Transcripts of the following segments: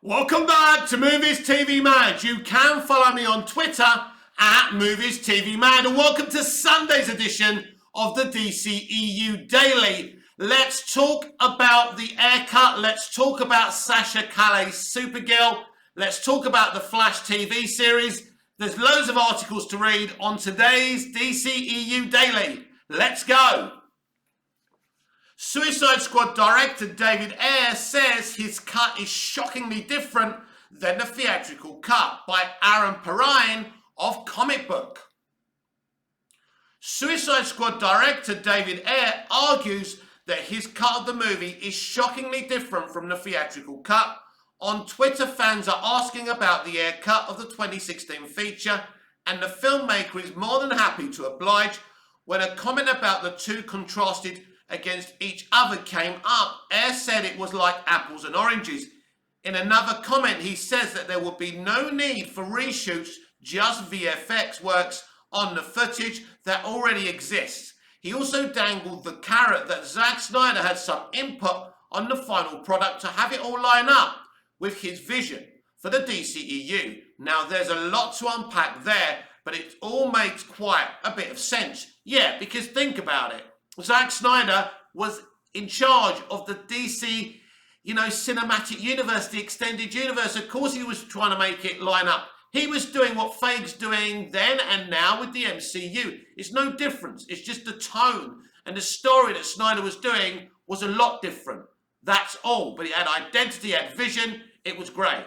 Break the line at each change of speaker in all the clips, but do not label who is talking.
Welcome back to Movies TV Mad. You can follow me on Twitter at Movies TV Mad, and welcome to Sunday's edition of the DCEU Daily. Let's talk about the Ayer cut. Let's talk about Sasha Calle's Supergirl. Let's talk about the Flash TV series. There's loads of articles to read on today's DCEU Daily. Let's go. Suicide Squad director David Ayer says his cut is shockingly different than the theatrical cut by Aaron Perrine of Comic Book. Suicide Squad director David Ayer argues that his cut of the movie is shockingly different from the theatrical cut. On Twitter, fans are asking about the Ayer cut of the 2016 feature, and the filmmaker is more than happy to oblige. When a comment about the two contrasted against each other came up, Ayer said it was like apples and oranges. In another comment, he says that there would be no need for reshoots, just VFX works on the footage that already exists. He also dangled the carrot that Zack Snyder had some input on the final product to have it all line up with his vision for the DCEU. Now, there's a lot to unpack there, but it all makes quite a bit of sense. Yeah, because think about it. Zack Snyder was in charge of the DC, cinematic universe, the extended universe. Of course, he was trying to make it line up. He was doing what Feige's doing then and now with the MCU. It's no difference. It's just the tone and the story that Snyder was doing was a lot different. That's all. But it had identity, it had vision. It was great.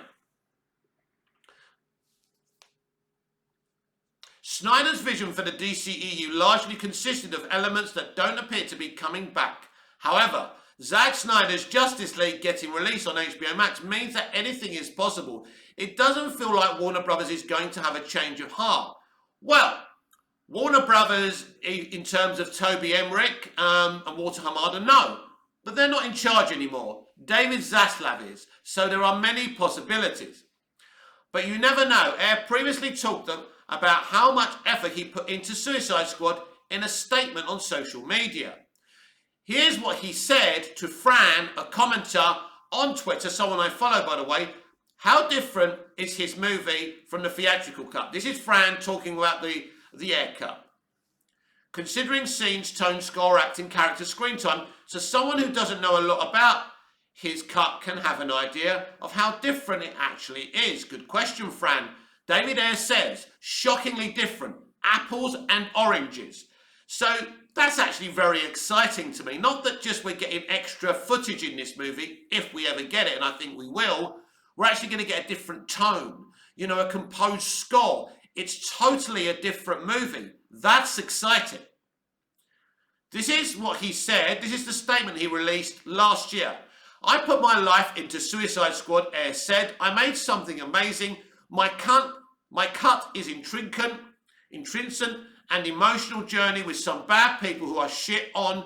Snyder's vision for the DCEU largely consisted of elements that don't appear to be coming back. However, Zack Snyder's Justice League getting released on HBO Max means that anything is possible. It doesn't feel like Warner Brothers is going to have a change of heart. Well, Warner Brothers, in terms of Toby Emmerich and Walter Hamada, no. But they're not in charge anymore. David Zaslav is. So there are many possibilities. But you never know. Ayer previously talked about how much effort he put into Suicide Squad in a statement on social media. Here's what he said to Fran, a commenter on Twitter, someone I follow, by the way. How different is his movie from the theatrical cut? This is Fran talking about the Ayer cut. Considering scenes, tone, score, acting, character, screen time, so someone who doesn't know a lot about his cut can have an idea of how different it actually is. Good question, Fran. David Ayer says, shockingly different, apples and oranges. So that's actually very exciting to me. Not that just we're getting extra footage in this movie, if we ever get it, and I think we will. We're actually going to get a different tone, a composed score. It's totally a different movie. That's exciting. This is what he said. This is the statement he released last year. I put my life into Suicide Squad, Ayer said. I made something amazing. My cut is intrinsic and emotional journey with some bad people who are shit on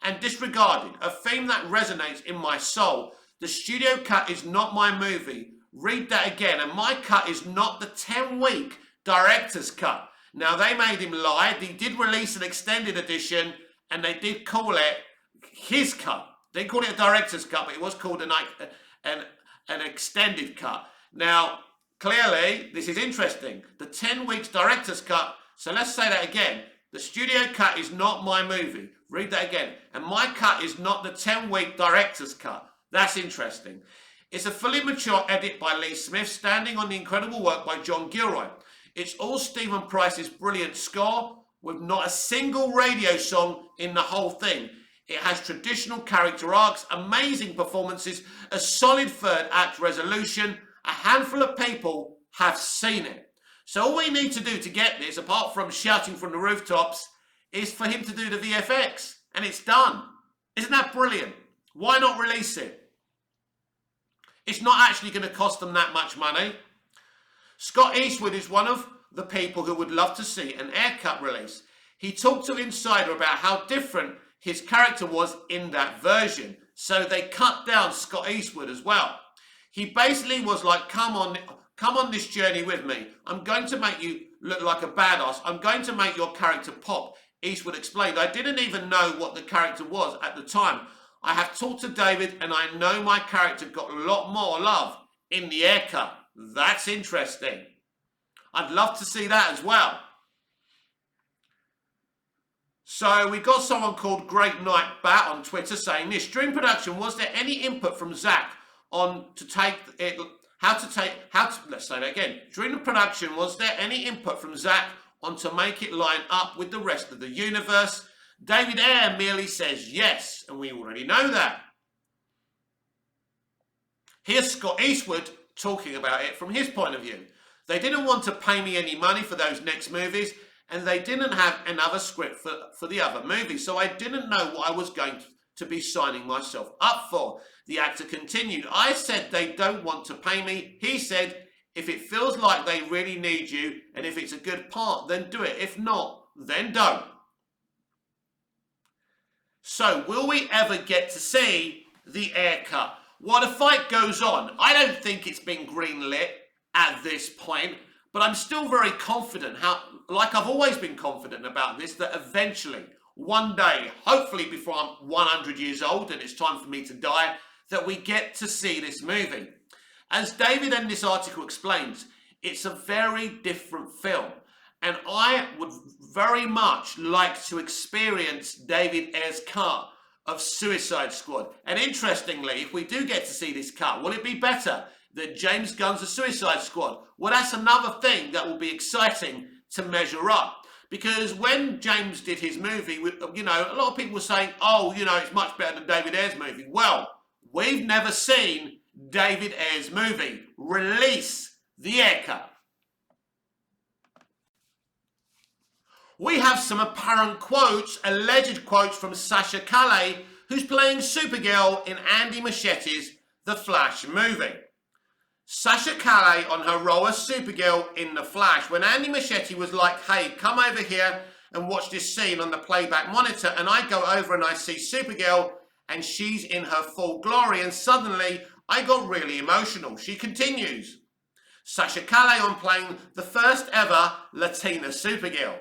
and disregarded. A theme that resonates in my soul. The studio cut is not my movie. Read that again. And my cut is not the 10-week director's cut. Now, they made him lie. They did release an extended edition, and they did call it his cut. They called it a director's cut, but it was called an extended cut. Now, clearly, this is interesting. The 10 weeks director's cut. So let's say that again. The studio cut is not my movie. Read that again. And my cut is not the 10-week director's cut. That's interesting. It's a fully mature edit by Lee Smith, standing on the incredible work by John Gilroy. It's all Stephen Price's brilliant score, with not a single radio song in the whole thing. It has traditional character arcs, amazing performances, a solid third act resolution. A handful of people have seen it. So all we need to do to get this, apart from shouting from the rooftops, is for him to do the VFX. And it's done. Isn't that brilliant? Why not release it? It's not actually going to cost them that much money. Scott Eastwood is one of the people who would love to see an Ayer cut release. He talked to Insider about how different his character was in that version. So they cut down Scott Eastwood as well. He basically was like, come on this journey with me. I'm going to make you look like a badass. I'm going to make your character pop. Eastwood explained, I didn't even know what the character was at the time. I have talked to David and I know my character got a lot more love in the Ayer cut. That's interesting. I'd love to see that as well. So we got someone called Great Night Bat on Twitter saying this. During production, was there any input from Zach on to take it, let's say that again. During the production, was there any input from Zach on to make it line up with the rest of the universe? David Ayer merely says yes, and we already know that. Here's Scott Eastwood talking about it from his point of view. They didn't want to pay me any money for those next movies, and they didn't have another script for the other movies, so I didn't know what I was going to be signing myself up for. The actor continued, I said they don't want to pay me. He said, if it feels like they really need you, and if it's a good part, then do it. If not, then don't. So, will we ever get to see the Ayer cut? While the fight goes on, I don't think it's been greenlit at this point, but I'm still very confident, like I've always been confident about this, that eventually, one day, hopefully before I'm 100 years old and it's time for me to die, that we get to see this movie. As David in this article explains, it's a very different film. And I would very much like to experience David Ayer's cut of Suicide Squad. And interestingly, if we do get to see this cut, will it be better than James Gunn's The Suicide Squad? Well, that's another thing that will be exciting to measure up. Because when James did his movie, you know, a lot of people were saying, oh, you know, it's much better than David Ayer's movie. Well, we've never seen David Ayer's movie. Release the Ayer cut. We have some apparent quotes, alleged quotes from Sasha Calle, who's playing Supergirl in Andy Muschietti's The Flash movie. Sasha Calle on her role as Supergirl in The Flash, when Andy Muschietti was like, hey, come over here and watch this scene on the playback monitor, and I go over and I see Supergirl and she's in her full glory, and suddenly I got really emotional. She continues. Sasha Calle on playing the first ever Latina Supergirl.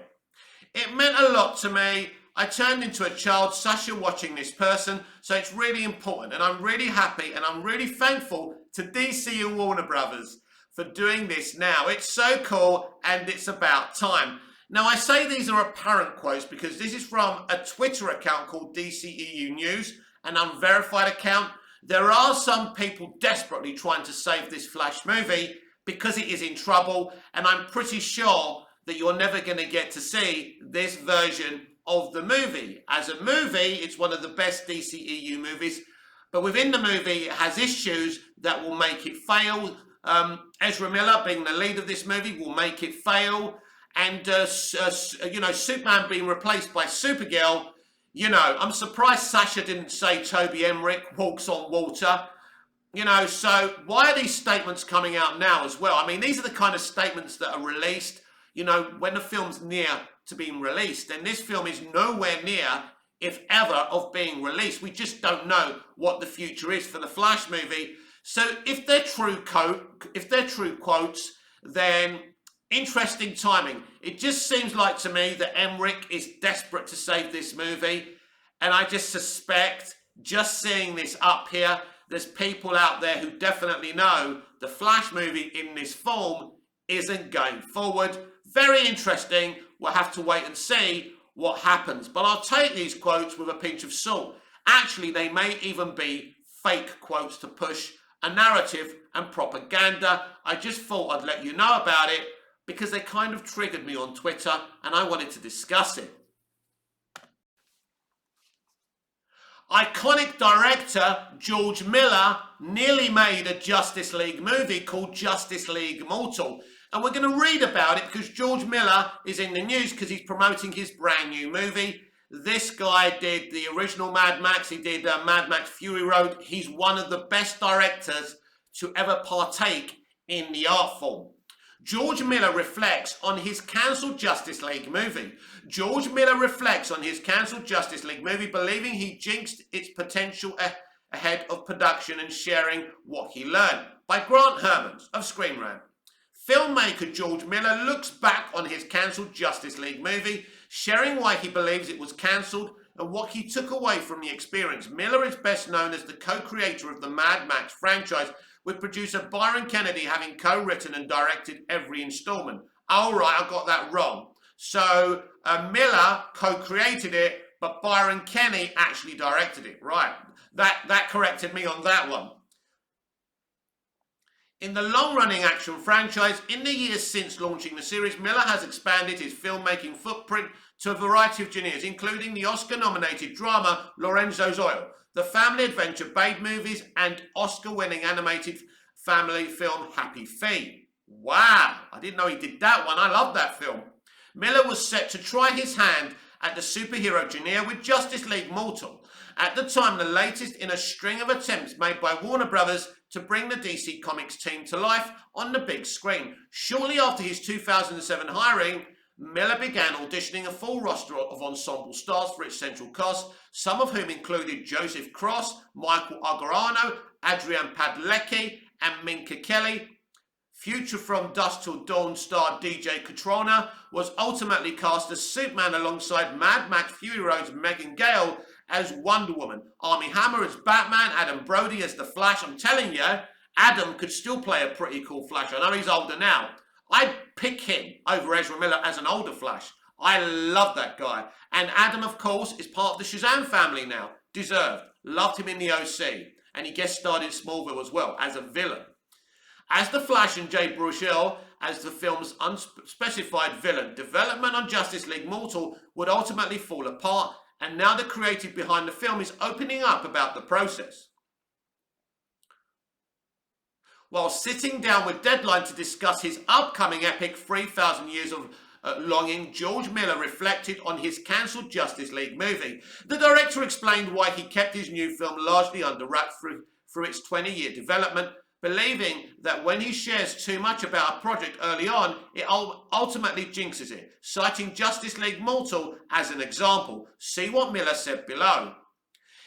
It meant a lot to me. I turned into a child, Sasha, watching this person, so it's really important, and I'm really happy and I'm really thankful to DCeu Warner Brothers for doing this now. It's so cool and it's about time. Now, I say these are apparent quotes because this is from a Twitter account called DCEU News, an unverified account. There are some people desperately trying to save this Flash movie because it is in trouble, and I'm pretty sure that you're never going to get to see this version of the movie. As a movie, it's one of the best DCEU movies, but within the movie, it has issues that will make it fail. Ezra Miller, being the lead of this movie, will make it fail. And, you know, Superman being replaced by Supergirl, you know, I'm surprised Sasha didn't say Toby Emmerich walks on water. You know, so why are these statements coming out now as well? I mean, these are the kind of statements that are released, you know, when the film's near to being released. And this film is nowhere near, if ever, of being released. We just don't know what the future is for the Flash movie. So if they're true quotes, then interesting timing. It just seems like to me that Emmerich is desperate to save this movie. And I just suspect, just seeing this up here, there's people out there who definitely know the Flash movie in this form isn't going forward. Very interesting. We'll have to wait and see what happens. But I'll take these quotes with a pinch of salt. Actually, they may even be fake quotes to push a narrative and propaganda. I just thought I'd let you know about it because they kind of triggered me on Twitter and I wanted to discuss it. Iconic director George Miller nearly made a Justice League movie called Justice League Immortal. And we're going to read about it because George Miller is in the news because he's promoting his brand new movie. This guy did the original Mad Max. He did Mad Max Fury Road. He's one of the best directors to ever partake in the art form. George Miller reflects on his cancelled Justice League movie. George Miller reflects on his cancelled Justice League movie, believing he jinxed its potential ahead of production and sharing what he learned. By Grant Hermans of Screen Rant. Filmmaker George Miller looks back on his cancelled Justice League movie, sharing why he believes it was cancelled and what he took away from the experience. Miller is best known as the co-creator of the Mad Max franchise, with producer Byron Kennedy having co-written and directed every installment. All right, I got that wrong. So Miller co-created it, but Byron Kennedy actually directed it. Right, that corrected me on that one. In the long-running action franchise, in the years since launching the series, Miller has expanded his filmmaking footprint to a variety of genres, including the Oscar-nominated drama Lorenzo's Oil, the family adventure Babe movies, and Oscar-winning animated family film Happy Feet. Wow, I didn't know he did that one. I love that film. Miller was set to try his hand at the superhero genre with Justice League Mortal, at the time the latest in a string of attempts made by Warner Brothers to bring the DC Comics team to life on the big screen. Shortly after his 2007 hiring, Miller began auditioning a full roster of ensemble stars for its central cast, some of whom included Joseph Cross, Michael Argarano, Adrian Padalecki, and Minka Kelly. Future From Dusk Till Dawn star DJ Catrona was ultimately cast as Superman alongside Mad Max Fury Road's Megan Gale as Wonder Woman, Armie Hammer as Batman, Adam Brody as The Flash. I'm telling you, Adam could still play a pretty cool Flash. I know he's older now. I'd pick him over Ezra Miller as an older Flash. I love that guy. And Adam, of course, is part of the Shazam family now. Deserved. Loved him in the OC. And he guest starred in Smallville as well, as a villain. As The Flash and Jay Baruchel as the film's unspecified villain, development on Justice League Mortal would ultimately fall apart, and now the creative behind the film is opening up about the process. While sitting down with Deadline to discuss his upcoming epic 3,000 Years of Longing, George Miller reflected on his cancelled Justice League movie. The director explained why he kept his new film largely under wraps through its 20-year development, believing that when he shares too much about a project early on, it ultimately jinxes it, citing Justice League Mortal as an example. See what Miller said below.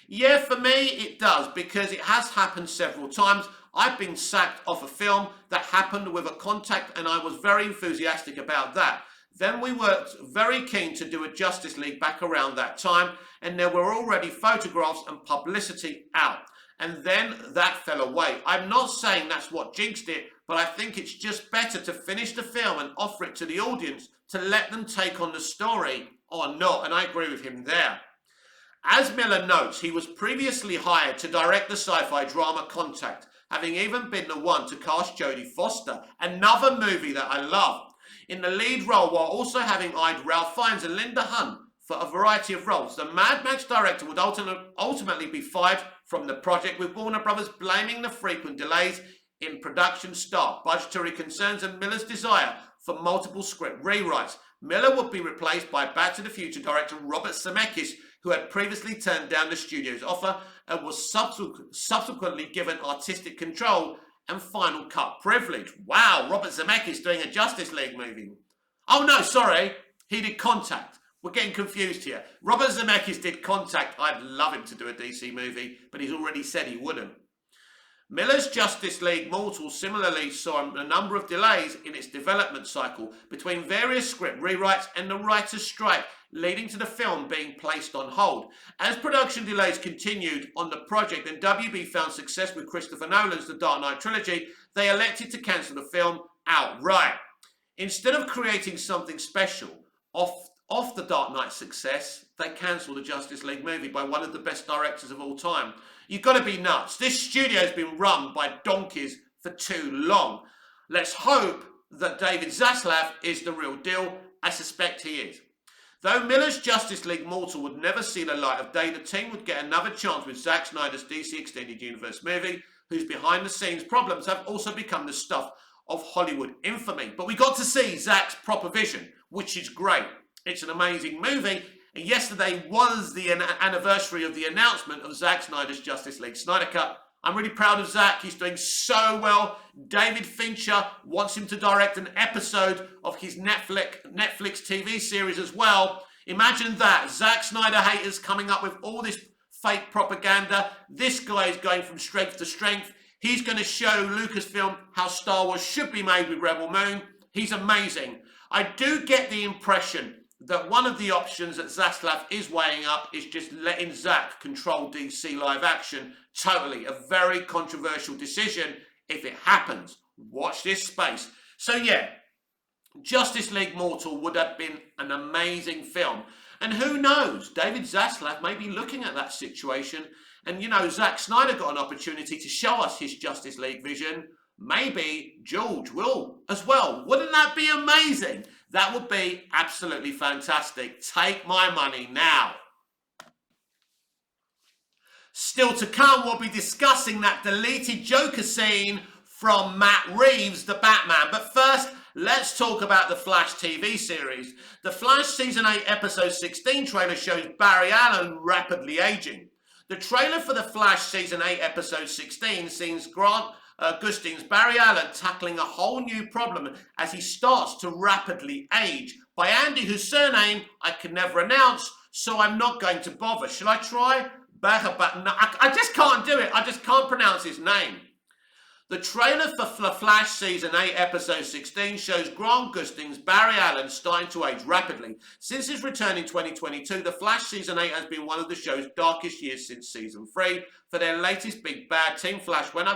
Yeah, for me it does, because it has happened several times. I've been sacked off a film that happened with a contact, and I was very enthusiastic about that. Then we were very keen to do a Justice League back around that time, and there were already photographs and publicity out. And then that fell away. I'm not saying that's what jinxed it, but I think it's just better to finish the film and offer it to the audience to let them take on the story or not. And I agree with him there. As Miller notes, he was previously hired to direct the sci-fi drama Contact, having even been the one to cast Jodie Foster, another movie that I love, in the lead role, while also having eyed Ralph Fiennes and Linda Hunt for a variety of roles. The Mad Max director would ultimately be fired from the project, with Warner Brothers blaming the frequent delays in production start, budgetary concerns, and Miller's desire for multiple script rewrites. Miller would be replaced by Back to the Future director Robert Zemeckis, who had previously turned down the studio's offer and was subsequently given artistic control and final cut privilege. Wow, Robert Zemeckis doing a Justice League movie. Oh no, sorry, he did Contact. We're getting confused here. Robert Zemeckis did Contact. I'd love him to do a DC movie, but he's already said he wouldn't. Miller's Justice League Mortal similarly saw a number of delays in its development cycle between various script rewrites and the writer's strike, leading to the film being placed on hold. As production delays continued on the project and WB found success with Christopher Nolan's The Dark Knight trilogy, they elected to cancel the film outright. Instead of creating something special off the Dark Knight success, they cancelled the Justice League movie by one of the best directors of all time. You've got to be nuts. This studio's been run by donkeys for too long. Let's hope that David Zaslav is the real deal. I suspect he is. Though Miller's Justice League Mortal would never see the light of day, the team would get another chance with Zack Snyder's DC Extended Universe movie, whose behind-the-scenes problems have also become the stuff of Hollywood infamy. But we got to see Zack's proper vision, which is great. It's an amazing movie, and yesterday was the anniversary of the announcement of Zack Snyder's Justice League Snyder Cut. I'm really proud of Zack. He's doing so well. David Fincher wants him to direct an episode of his Netflix TV series as well. Imagine that. Zack Snyder haters coming up with all this fake propaganda. This guy is going from strength to strength. He's going to show Lucasfilm how Star Wars should be made with Rebel Moon. He's amazing. I do get the impression that one of the options that Zaslav is weighing up is just letting Zach control DC live action totally. A very controversial decision if it happens. Watch this space. So yeah, Justice League Mortal would have been an amazing film. And who knows, David Zaslav may be looking at that situation. And you know, Zack Snyder got an opportunity to show us his Justice League vision. Maybe George will as well. Wouldn't that be amazing? That would be absolutely fantastic. Take my money now. Still to come, we'll be discussing that deleted Joker scene from Matt Reeves, the Batman. But first, let's talk about the Flash TV series. The Flash Season 8 Episode 16 trailer shows Barry Allen rapidly aging. The trailer for the Flash Season 8 Episode 16 sees Grant Gustin's Barry Allen tackling a whole new problem as he starts to rapidly age. By Andy, whose surname I can never announce, so I'm not going to bother. Shall I try? I just can't do it. I just can't pronounce his name. The trailer for Flash Season 8 Episode 16 shows Grant Gustin's Barry Allen starting to age rapidly. Since his return in 2022, The Flash Season 8 has been one of the show's darkest years since Season 3. For their latest big bad, Team Flash went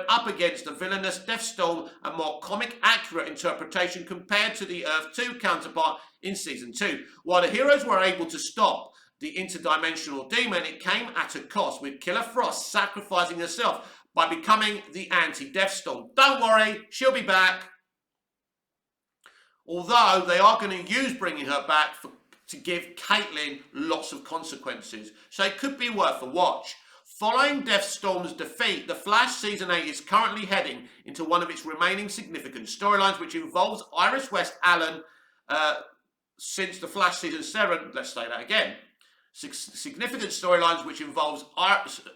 up against a villainous Deathstorm, a more comic-accurate interpretation compared to the Earth 2 counterpart in Season 2. While the heroes were able to stop the interdimensional demon, it came at a cost, with Killer Frost sacrificing herself by becoming the anti-Deathstorm. Don't worry, she'll be back. Although they are going to use bringing her back to give Caitlin lots of consequences. So it could be worth a watch. Following Deathstorm's defeat, The Flash Season 8 is currently heading into one of its remaining significant storylines, which involves Iris West Allen since The Flash Season 7. Let's say that again. Significant storylines which involves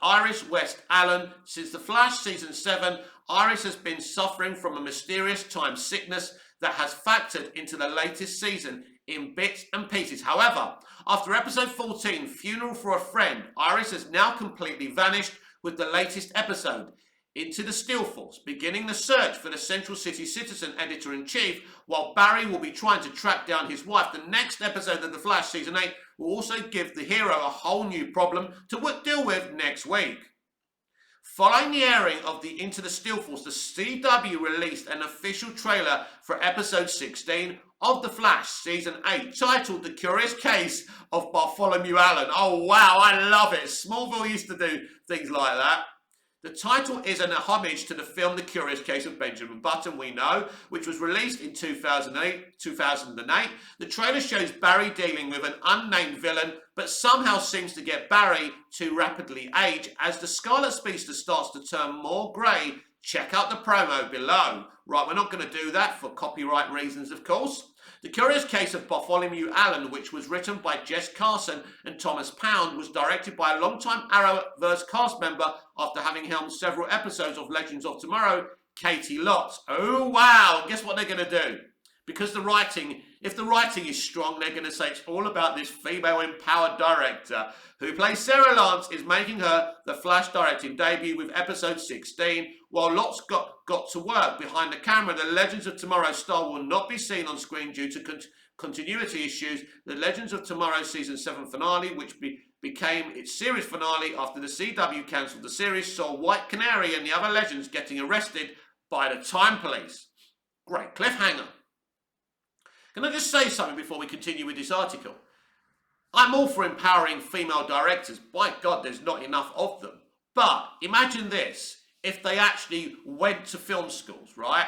Iris West Allen. Since The Flash Season 7, Iris has been suffering from a mysterious time sickness that has factored into the latest season in bits and pieces. However, after episode 14, Funeral for a Friend, Iris has now completely vanished with the latest episode. Into the Steel Force, beginning the search for the Central City Citizen Editor-in-Chief, while Barry will be trying to track down his wife. The next episode of The Flash Season 8 will also give the hero a whole new problem to deal with next week. Following the airing of the Into the Steel Force, the CW released an official trailer for episode 16 of The Flash Season 8, titled The Curious Case of Bartholomew Allen. Oh wow, I love it. Smallville used to do things like that. The title is an homage to the film The Curious Case of Benjamin Button, we know, which was released in 2008. The trailer shows Barry dealing with an unnamed villain, but somehow seems to get Barry to rapidly age. As the Scarlet Speedster starts to turn more grey, check out the promo below. Right, we're not going to do that for copyright reasons, of course. The Curious Case of Bartholomew Allen, which was written by Jess Carson and Thomas Pound, was directed by a longtime Arrowverse cast member after having helmed several episodes of Legends of Tomorrow, Katie Lotz. Oh wow, guess what they're going to do? Because if the writing is strong, they're going to say it's all about this female-empowered director who plays Sarah Lance, is making her the Flash directing debut with episode 16. While Lotz got to work behind the camera, the Legends of Tomorrow star will not be seen on screen due to continuity issues. The Legends of Tomorrow Season 7 finale, which became its series finale after the CW cancelled the series, saw White Canary and the other Legends getting arrested by the Time Police. Great cliffhanger. Can I just say something before we continue with this article? I'm all for empowering female directors. By God, there's not enough of them. But imagine this, if they actually went to film schools, right?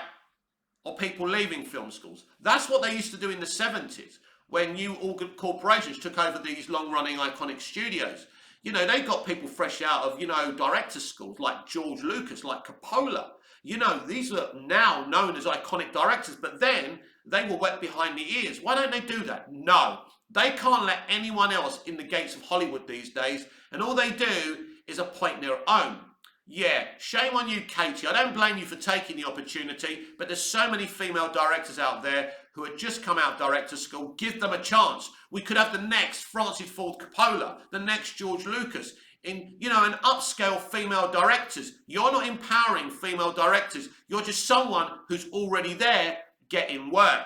Or people leaving film schools. That's what they used to do in the 70s when new corporations took over these long-running iconic studios. You know, they got people fresh out of, director schools like George Lucas, like Coppola. These are now known as iconic directors, but then they were wet behind the ears. Why don't they do that? No, they can't let anyone else in the gates of Hollywood these days, and all they do is appoint their own. Yeah, shame on you, Katie. I don't blame you for taking the opportunity, but there's so many female directors out there who had just come out of director school. Give them a chance. We could have the next Francis Ford Coppola, the next George Lucas, an upscale female directors. You're not empowering female directors. You're just someone who's already there getting work.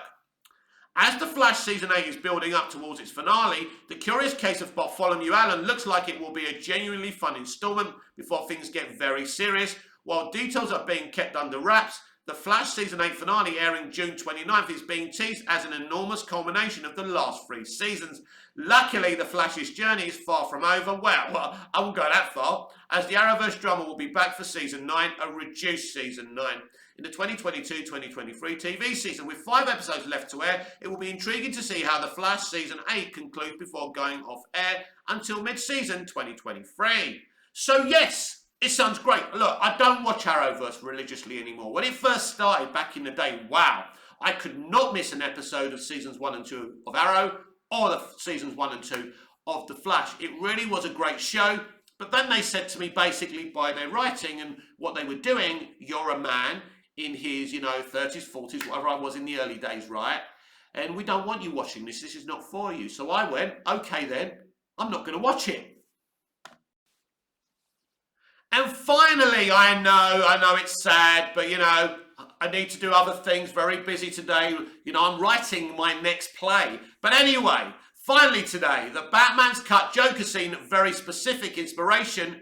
As The Flash Season 8 is building up towards its finale, The Curious Case of Bartholomew Allen looks like it will be a genuinely fun installment before things get very serious. While details are being kept under wraps, The Flash Season 8 finale, airing June 29th, is being teased as an enormous culmination of the last 3 seasons. Luckily, The Flash's journey is far from over. Well, I won't go that far, as the Arrowverse drama will be back for Season 9, a reduced Season 9. In the 2022-2023 TV season, with 5 episodes left to air, it will be intriguing to see how The Flash Season 8 concludes before going off air until mid-season 2023. So yes, it sounds great. Look, I don't watch Arrowverse religiously anymore. When it first started back in the day, wow, I could not miss an episode of seasons 1 and 2 of Arrow or the seasons 1 and 2 of The Flash. It really was a great show. But then they said to me, basically, by their writing and what they were doing, you're a man in his, 30s, 40s, whatever I was in the early days, right? And we don't want you watching this. This is not for you. So I went, okay then, I'm not going to watch it. And finally, I know it's sad, but, I need to do other things, very busy today. I'm writing my next play. But anyway, finally today, the Batman's Cut Joker scene, very specific inspiration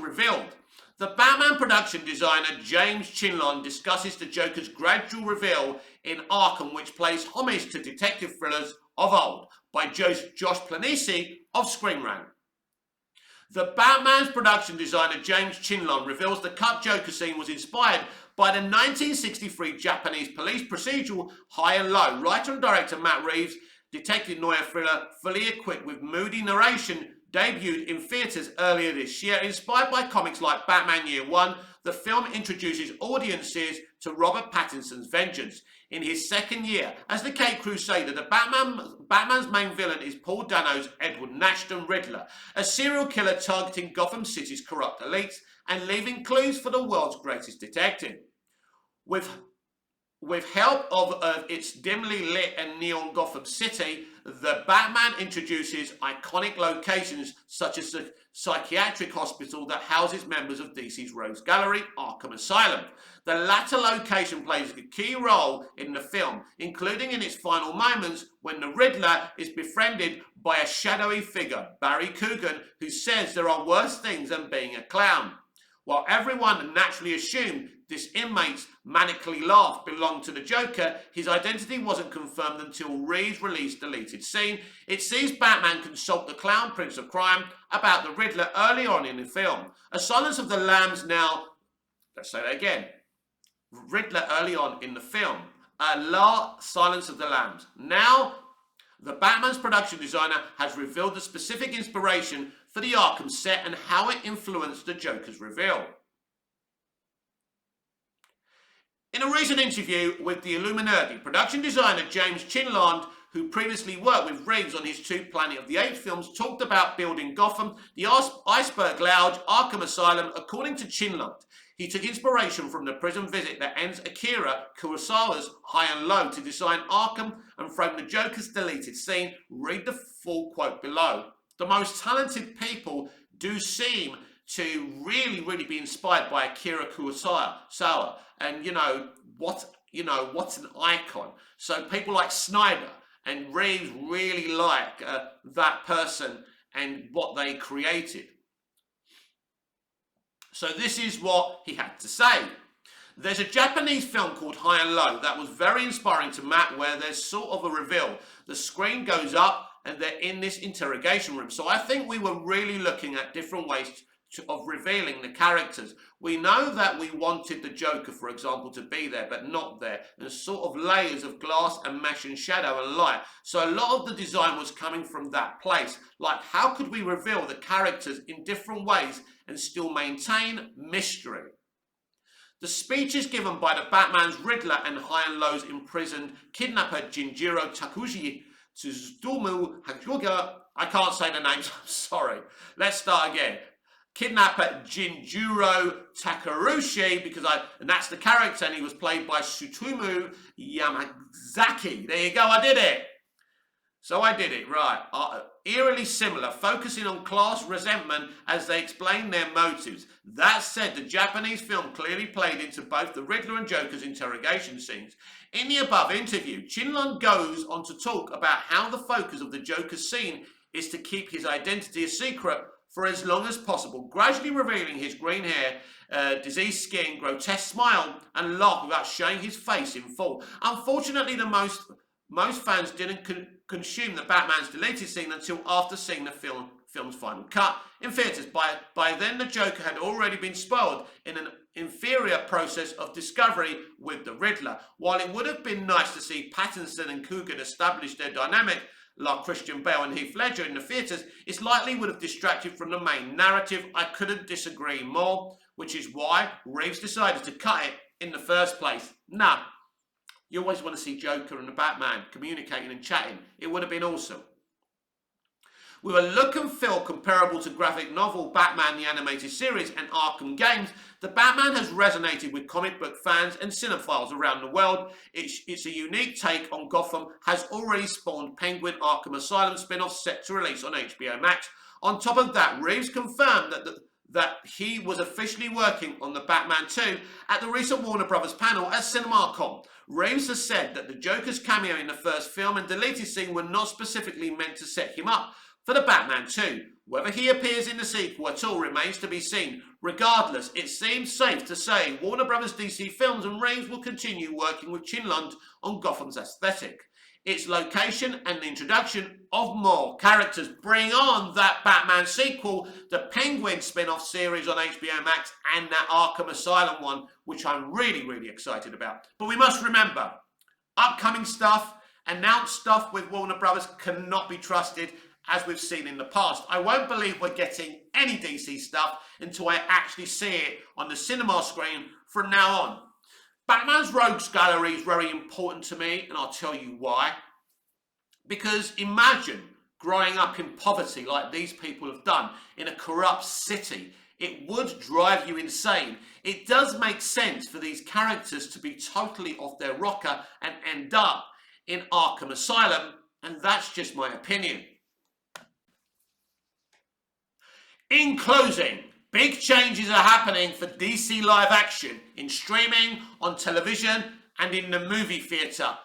revealed. The Batman production designer James Chinlon discusses the Joker's gradual reveal in Arkham, which plays homage to detective thrillers of old by Josh Planisi of Screen Rant. The Batman's production designer James Chinlon reveals the cut Joker scene was inspired by the 1963 Japanese police procedural High and Low. Writer and director Matt Reeves' detective noir thriller, fully equipped with moody narration, debuted in theatres earlier this year. Inspired by comics like Batman Year One, the film introduces audiences to Robert Pattinson's vengeance. In his second year as the Caped Crusader, Batman's main villain is Paul Dano's Edward Nashton Riddler, a serial killer targeting Gotham City's corrupt elites and leaving clues for the world's greatest detective. With help of its dimly lit and neon Gotham City, the Batman introduces iconic locations such as the psychiatric hospital that houses members of DC's Rogues Gallery, Arkham Asylum. The latter location plays a key role in the film, including in its final moments when the Riddler is befriended by a shadowy figure, Barry Coogan, who says there are worse things than being a clown. While everyone naturally assumed this inmate's manically laugh belonged to the Joker, his identity wasn't confirmed until Reeves released the deleted scene. It sees Batman consult the Clown Prince of Crime about the Riddler early on in the film. A Silence of the Lambs now... Let's say that again. Riddler early on in the film. Silence of the Lambs. Now, the Batman's production designer has revealed the specific inspiration for the Arkham set and how it influenced the Joker's reveal. In a recent interview with the Illuminati, production designer James Chinlon, who previously worked with Reeves on his 2 Planet of the Apes films, talked about building Gotham, the Iceberg Lounge, Arkham Asylum. According to Chinlon, he took inspiration from the prison visit that ends Akira Kurosawa's High and Low to design Arkham and frame the Joker's deleted scene. Read the full quote below. The most talented people do seem to really be inspired by Akira Kurosawa. And what's an icon? So people like Snyder and Reeves really like that person and what they created. So this is what he had to say. There's a Japanese film called High and Low that was very inspiring to Matt, where there's sort of a reveal. The screen goes up and they're in this interrogation room. So I think we were really looking at different ways of revealing the characters. We know that we wanted the Joker, for example, to be there, but not there. There's sort of layers of glass and mesh and shadow and light. So a lot of the design was coming from that place. Like, how could we reveal the characters in different ways and still maintain mystery? The speeches given by the Batman's Riddler and High and Low's imprisoned kidnapper Jinjiro Takuji Tsuzumu Hakuga. I can't say the names, I'm sorry. Let's start again. Kidnapper Jinjuro Takarushi, and that's the character, and he was played by Sutomu Yamazaki. There you go, I did it. So I did it, right. Eerily similar, focusing on class resentment as they explain their motives. That said, the Japanese film clearly played into both the Riddler and Joker's interrogation scenes. In the above interview, Chinlund goes on to talk about how the focus of the Joker's scene is to keep his identity a secret for as long as possible, gradually revealing his green hair, diseased skin, grotesque smile, and laugh without showing his face in full. Unfortunately, most fans didn't consume the Batman's deleted scene until after seeing the film's final cut in theatres. By then, the Joker had already been spoiled in an inferior process of discovery with the Riddler. While it would have been nice to see Pattinson and Coogan establish their dynamic like Christian Bale and Heath Ledger in the theatres, it likely would have distracted from the main narrative. I couldn't disagree more, which is why Reeves decided to cut it in the first place. Nah. You always want to see Joker and the Batman communicating and chatting. It would have been awesome. With a look and feel comparable to graphic novel Batman the Animated Series and Arkham games, the Batman has resonated with comic book fans and cinephiles around the world. It's a unique take on Gotham, has already spawned Penguin Arkham Asylum spin-off set to release on HBO Max. On top of that, Reeves confirmed that he was officially working on the Batman 2 at the recent Warner Brothers panel at CinemaCon. Reeves has said that the Joker's cameo in the first film and deleted scene were not specifically meant to set him up for the Batman 2. Whether he appears in the sequel at all remains to be seen. Regardless, it seems safe to say Warner Brothers DC Films and Reeves will continue working with Chinlund on Gotham's aesthetic, its location, and the introduction of more characters. Bring on that Batman sequel, the Penguin spin-off series on HBO Max, and that Arkham Asylum one, which I'm really excited about. But we must remember, upcoming stuff, announced stuff with Warner Brothers cannot be trusted, as we've seen in the past. I won't believe we're getting any DC stuff until I actually see it on the cinema screen from now on. Batman's Rogues Gallery is very important to me, and I'll tell you why. Because imagine growing up in poverty like these people have done in a corrupt city. It would drive you insane. It does make sense for these characters to be totally off their rocker and end up in Arkham Asylum, and that's just my opinion. In closing, big changes are happening for DC live action in streaming, on television, and in the movie theatre.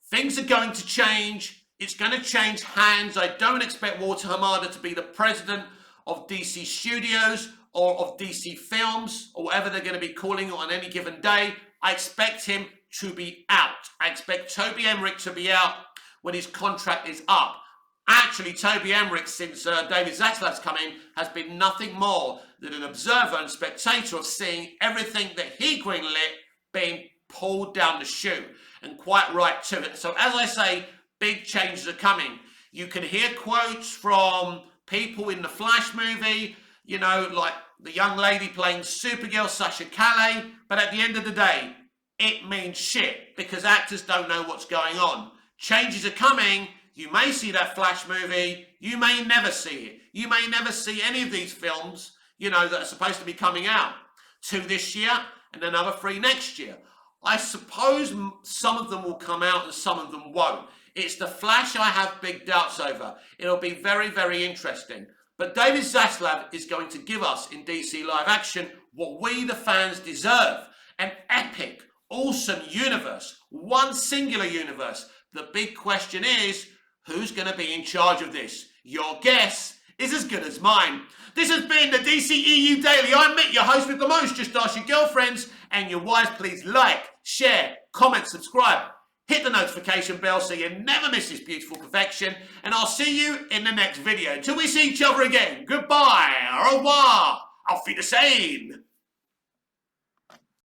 Things are going to change. It's going to change hands. I don't expect Walter Hamada to be the president of DC Studios or of DC Films, or whatever they're going to be calling it on any given day. I expect him to be out. I expect Toby Emmerich to be out when his contract is up. Actually, Toby Emmerich, since David Zaslav's come in, has been nothing more than an observer and spectator of seeing everything that he greenlit being pulled down the chute. And quite right too. So as I say, big changes are coming. You can hear quotes from people in the Flash movie, you know, like the young lady playing Supergirl, Sasha Calais. But at the end of the day, it means shit because actors don't know what's going on. Changes are coming. You may see that Flash movie, you may never see it. You may never see any of these films, you know, that are supposed to be coming out. 2 this year and another 3 next year. I suppose some of them will come out and some of them won't. It's the Flash I have big doubts over. It'll be very interesting. But David Zaslav is going to give us in DC live action what we the fans deserve. An epic, awesome universe. One singular universe. The big question is, who's going to be in charge of this? Your guess is as good as mine. This has been the DCEU Daily. I'm Mick, your host with the most. Just ask your girlfriends and your wives. Please like, share, comment, subscribe. Hit the notification bell so you never miss this beautiful perfection. And I'll see you in the next video. Until we see each other again. Goodbye. Au revoir. Auf Wiedersehen.